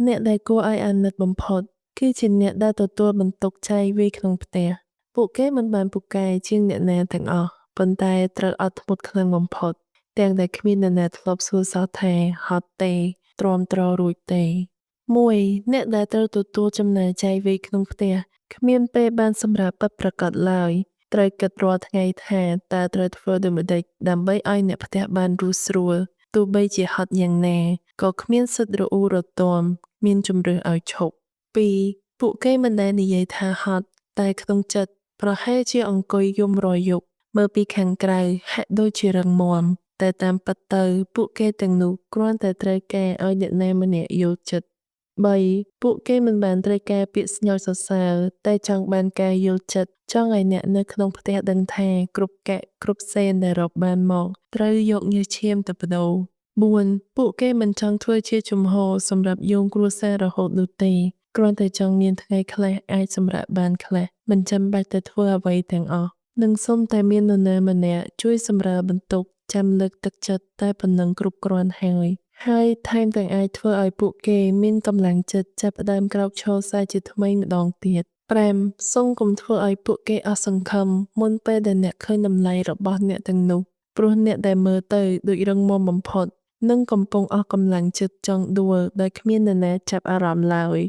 អ្នកដែលគួរឲ្យអាណិតបំផុតគឺជាអ្នកដែលទទួលបន្ទុកចែកវាយក្នុងផ្ទះពួកគេមិនបានពូកែជាងអ្នកណាទាំងអស់ប៉ុន្តែត្រូវអត់ធ្មត់ខ្លាំងបំផុតទាំងដែលគ្មាននរណាធ្លាប់សួរសោះថាហត់ទេទ្រាំទ្ររួចទេ1អ្នកដែលត្រូវទទួលចំណាយចែកវាយក្នុងផ្ទះគ្មានពេលបានសម្រាប់ពិតប្រាកដឡើយត្រូវគិតរាល់ថ្ងៃថាតើត្រូវធ្វើដូចម្តេចដើម្បីឲ្យអ្នកផ្ទះបានរស់ស្រួលទោះបីជាហត់យ៉ាងណាក៏គ្មានសិទ្ធិរអ៊ូរទាំមានជំរឿសឲ្យឈប់2ពួកគេមិនដែលនិយាយថាហត់តែក្នុងចិត្តប្រហែលជាអង្គុយយំរាល់យប់មើលពីខាងក្រៅហាក់ដូចជារឹងមាំតែតាមពិតទៅពួកគេទាំងនោះគ្រាន់តែត្រូវការឲ្យអ្នកណាម្នាក់យល់ចិត្ត3ពួកគេមិនបានត្រូវការពាក្យស្ញើសរសើរតែចង់បានការយល់ចិត្តចង់ឲ្យអ្នកនៅក្នុងផ្ទះដឹងថាគ្រប់កាក់គ្រប់សេនដែលរកបានមកត្រូវយកញើសឈាមទៅបដូរ4ពួកគេមិនចង់ធ្វើជាជំហរសម្រាប់យោងគ្រួសាររហូតនោះទេគ្រាន់តែចង់មានថ្ងៃខ្លះអាចសម្រាកបានខ្លះមិនចាំបាច់ទៅធ្វើអ្វីទាំងអស់និងសូមតែមាននរណាម្នាក់ជួយសម្រាលបន្ទុកចាំលើកទឹកចិត្តតែប៉ុណ្ណឹងគ្រប់គ្រាន់ហើយថែមទាំងអាចធ្វើឲ្យពួកគេមានកម្លាំងចិត្តចាប់ផ្ដើមក្រោកឈរសារជាថ្មីម្ដងទៀត5សូមកុំធ្វើឲ្យពួកគេអស់សង្ឃឹមមុនពេលដែលអ្នកឃើញតម្លៃរបស់អ្នកទាំងនោះព្រោះអ្នកដែលមើលទៅដូចរឹងមាំបំផុតនិងកំពុងអស់កម្លាំងចិត្តចង់ដួលដោយគ្មាននរណាចាប់អារម្មណ៍ឡើយ